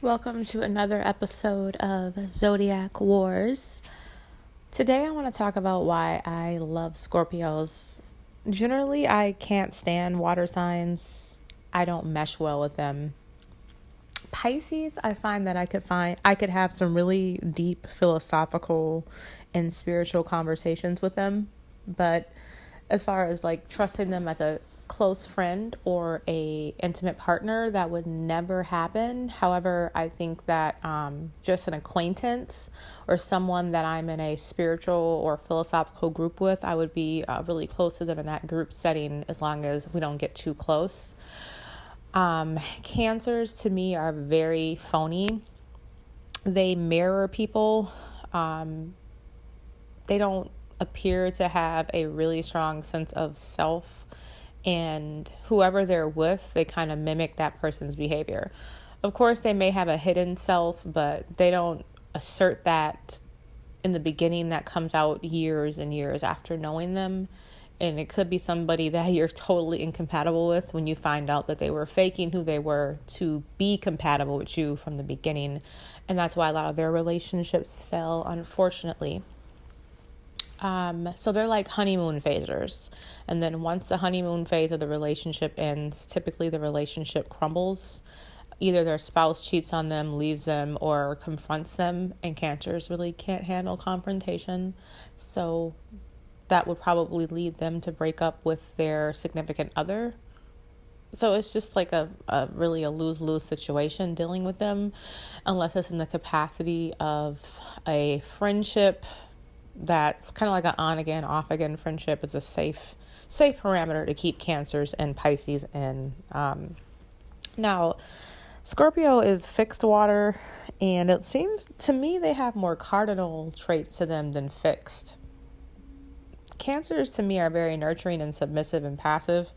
Welcome to another episode of Zodiac Wars. Today I want to talk about why I love Scorpios. Generally, I can't stand water signs. I don't mesh well with them. Pisces, I find that I could have some really deep philosophical and spiritual conversations with them, but as far as like trusting them as a close friend or a intimate partner, that would never happen. However, I think that just an acquaintance or someone that I'm in a spiritual or philosophical group with, I would be really close to them in that group setting as long as we don't get too close. Cancers to me are very phony. They mirror people. They don't appear to have a really strong sense of self, and whoever they're with, they kind of mimic that person's behavior. Of course, they may have a hidden self, but they don't assert that in the beginning. That comes out years and years after knowing them. And it could be somebody that you're totally incompatible with when you find out that they were faking who they were to be compatible with you from the beginning. And that's why a lot of their relationships fell, unfortunately. So they're like honeymoon phasers. And then once the honeymoon phase of the relationship ends, typically the relationship crumbles. Either their spouse cheats on them, leaves them, or confronts them. And Cancers really can't handle confrontation. So that would probably lead them to break up with their significant other. So it's just like a really a lose-lose situation dealing with them, unless it's in the capacity of a friendship that's kind of like an on-again, off-again friendship. Is a safe parameter to keep Cancers and Pisces in. Now, Scorpio is fixed water, and it seems to me they have more cardinal traits to them than fixed. Cancers to me are very nurturing and submissive and passive.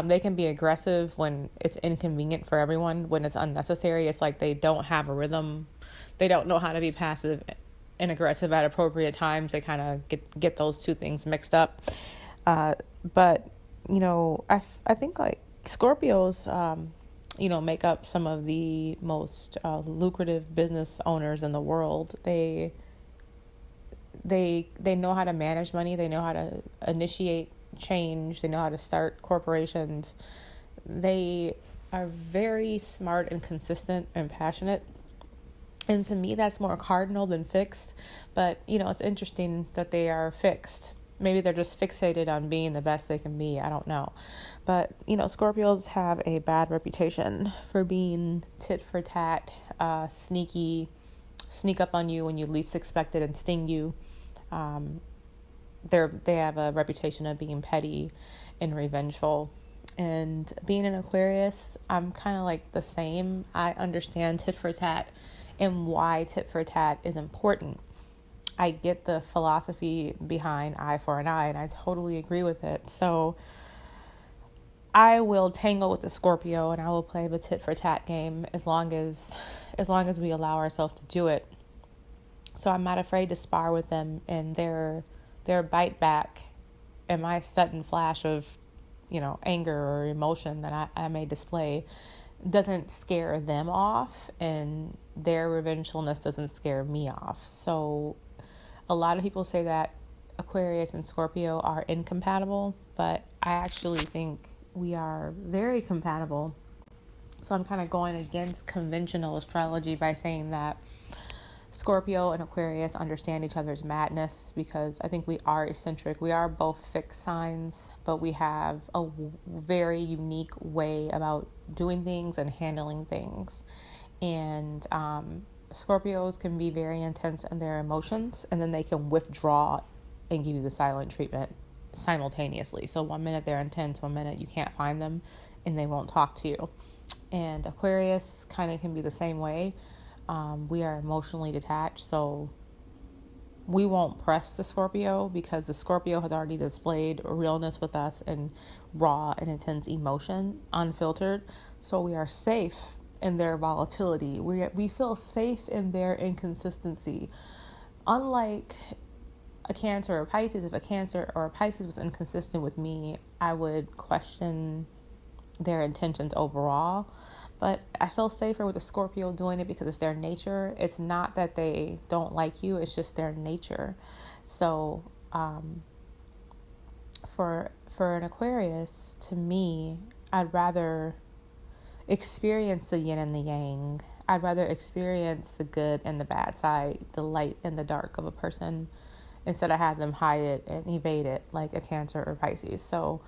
They can be aggressive when it's inconvenient for everyone, when it's unnecessary. It's like they don't have a rhythm. They don't know how to be passive and aggressive at appropriate times. They kind of get those two things mixed up. But, I think like Scorpios, make up some of the most lucrative business owners in the world. They know how to manage money. They know how to initiate change. They know how to start corporations. They are very smart and consistent and passionate. And to me, that's more cardinal than fixed. But, it's interesting that they are fixed. Maybe they're just fixated on being the best they can be. I don't know. But, Scorpios have a bad reputation for being tit for tat, sneaky, sneak up on you when you least expect it and sting you. They have a reputation of being petty and revengeful. And being an Aquarius, I'm kind of like the same. I understand tit for tat and why tit for tat is important. I get the philosophy behind eye for an eye, and I totally agree with it. So I will tangle with the Scorpio, and I will play the tit for tat game as long as we allow ourselves to do it. So I'm not afraid to spar with them, and their bite back and my sudden flash of, anger or emotion that I may display doesn't scare them off, and their revengefulness doesn't scare me off. So a lot of people say that Aquarius and Scorpio are incompatible, but I actually think we are very compatible. So I'm kind of going against conventional astrology by saying that Scorpio and Aquarius understand each other's madness, because I think we are eccentric. We are both fixed signs, but we have a very unique way about doing things and handling things. And Scorpios can be very intense in their emotions, and then they can withdraw and give you the silent treatment simultaneously. So 1 minute they're intense, 1 minute you can't find them, and they won't talk to you. And Aquarius kind of can be the same way. We are emotionally detached, so we won't press the Scorpio because the Scorpio has already displayed realness with us and raw and intense emotion, unfiltered. So we are safe in their volatility. We feel safe in their inconsistency. Unlike a Cancer or Pisces, if a Cancer or a Pisces was inconsistent with me, I would question their intentions overall. But I feel safer with a Scorpio doing it because it's their nature. It's not that they don't like you, it's just their nature. So for an Aquarius, to me, I'd rather experience the yin and the yang. I'd rather experience the good and the bad side, the light and the dark of a person, instead of have them hide it and evade it like a Cancer or Pisces. So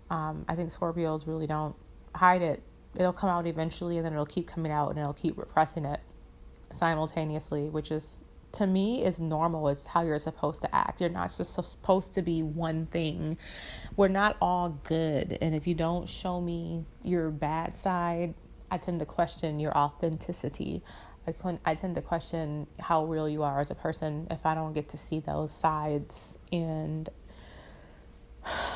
I think Scorpios really don't hide it. It'll come out eventually, and then it'll keep coming out, and it'll keep repressing it simultaneously, which is, to me, is normal. It's how you're supposed to act. You're not just supposed to be one thing. We're not all good. And if you don't show me your bad side, I tend to question your authenticity. I tend to question how real you are as a person if I don't get to see those sides. And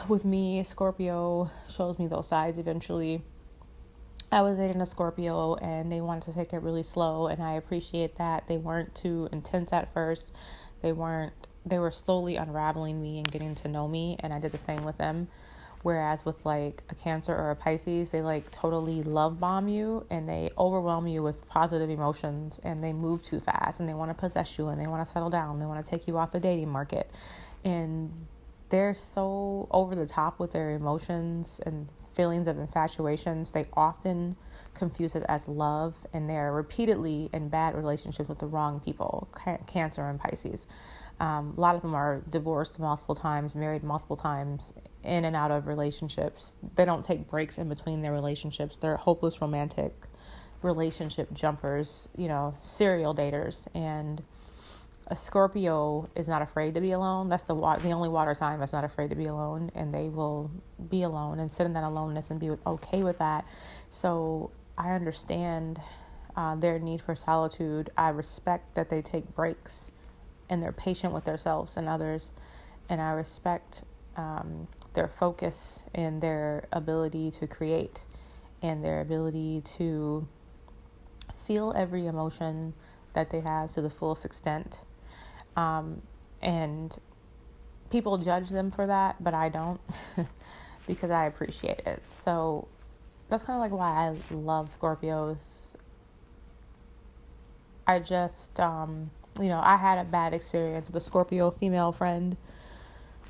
with me, Scorpio shows me those sides eventually. I was dating a Scorpio and they wanted to take it really slow, and I appreciate that. They weren't too intense at first. They were slowly unraveling me and getting to know me, and I did the same with them. Whereas with like a Cancer or a Pisces, they like totally love bomb you and they overwhelm you with positive emotions, and they move too fast, and they want to possess you, and they want to settle down. They want to take you off the dating market, and they're so over the top with their emotions and feelings of infatuations. They often confuse it as love, and they're repeatedly in bad relationships with the wrong people, Cancer and Pisces. A lot of them are divorced multiple times, married multiple times, in and out of relationships. They don't take breaks in between their relationships. They're hopeless romantic relationship jumpers, serial daters. And a Scorpio is not afraid to be alone. That's the only water sign that's not afraid to be alone, and they will be alone and sit in that aloneness and be okay with that. So I understand their need for solitude. I respect that they take breaks and they're patient with themselves and others, and I respect their focus and their ability to create and their ability to feel every emotion that they have to the fullest extent. And people judge them for that, but I don't because I appreciate it. So that's kind of like why I love Scorpios. I just, I had a bad experience with a Scorpio female friend,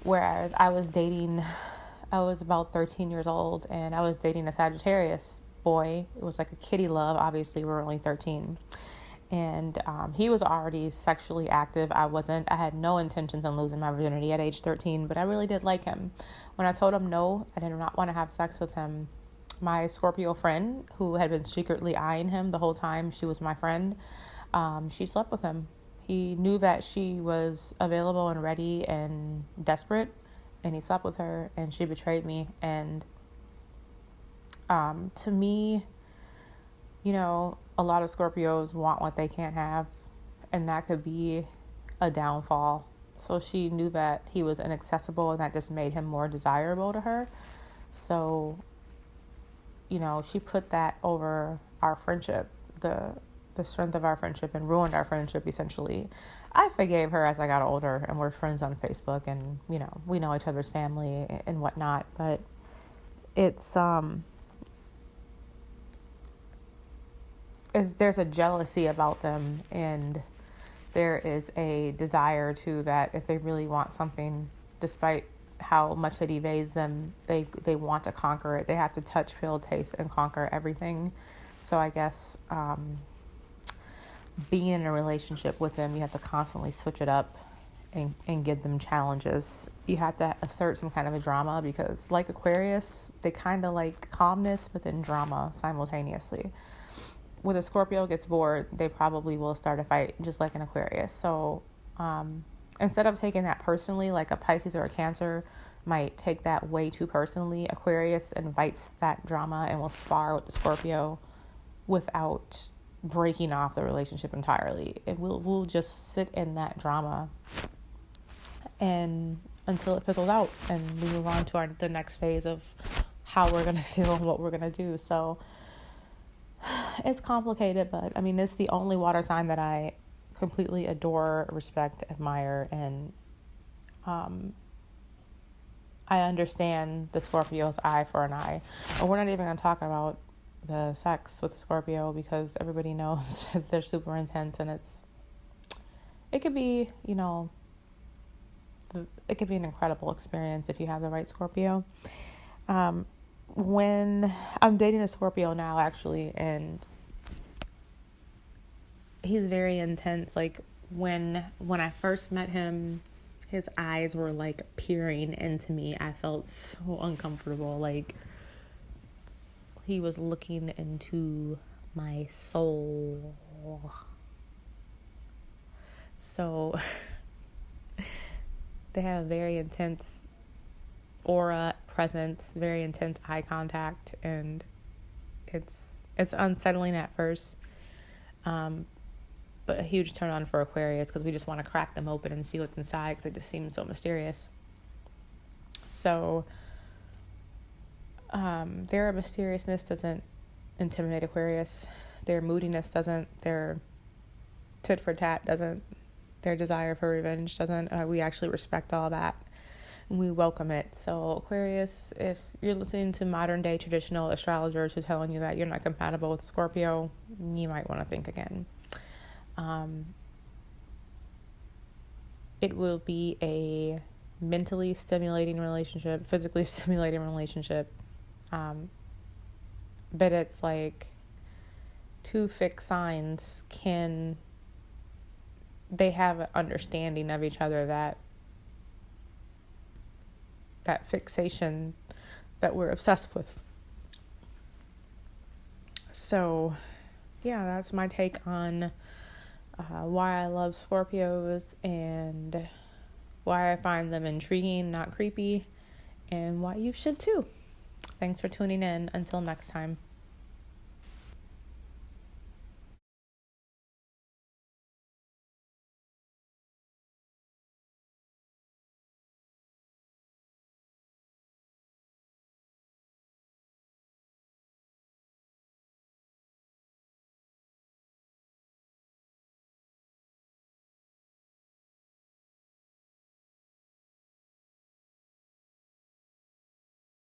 whereas I was about 13 years old, and I was dating a Sagittarius boy. It was like a kitty love. Obviously, we were only 13. And he was already sexually active. I wasn't. I had no intentions on losing my virginity at age 13, but I really did like him. When I told him no, I did not want to have sex with him, my Scorpio friend, who had been secretly eyeing him the whole time she was my friend, she slept with him. He knew that she was available and ready and desperate, and he slept with her, and she betrayed me. And to me, a lot of Scorpios want what they can't have, and that could be a downfall. So she knew that he was inaccessible, and that just made him more desirable to her. So, she put that over our friendship, the strength of our friendship, and ruined our friendship, essentially. I forgave her as I got older, and we're friends on Facebook, and, we know each other's family and whatnot, but it's, there's a jealousy about them, and there is a desire too that if they really want something, despite how much it evades them, they want to conquer it. They have to touch, feel, taste, and conquer everything. So I guess being in a relationship with them, you have to constantly switch it up and give them challenges. You have to assert some kind of a drama, because like Aquarius, they kind of like calmness but then drama simultaneously. When a Scorpio gets bored, they probably will start a fight, just like an Aquarius. So instead of taking that personally, like a Pisces or a Cancer might take that way too personally, Aquarius invites that drama and will spar with the Scorpio without breaking off the relationship entirely. We'll just sit in that drama and until it fizzles out, and we move on to the next phase of how we're going to feel and what we're going to do. So it's complicated, but I mean, it's the only water sign that I completely adore, respect, admire, and I understand the Scorpio's eye for an eye. And we're not even going to talk about the sex with Scorpio, because everybody knows that they're super intense, and it could be, it could be an incredible experience if you have the right Scorpio. When I'm dating a Scorpio now, actually, and he's very intense. Like when I first met him, his eyes were like peering into me. I felt so uncomfortable. Like he was looking into my soul. So they have a very intense aura, presence, very intense eye contact, and it's unsettling at first, but a huge turn on for Aquarius, because we just want to crack them open and see what's inside, because it just seems so mysterious. So their mysteriousness doesn't intimidate Aquarius, their moodiness doesn't, their tit for tat doesn't, their desire for revenge doesn't. We actually respect all that. We welcome it. So Aquarius, if you're listening to modern day traditional astrologers who are telling you that you're not compatible with Scorpio, you might want to think again. It will be a mentally stimulating relationship, physically stimulating relationship. But it's like two fixed signs they have an understanding of each other, that fixation that we're obsessed with. So, yeah, that's my take on why I love Scorpios and why I find them intriguing, not creepy, and why you should too. Thanks for tuning in. Until next time.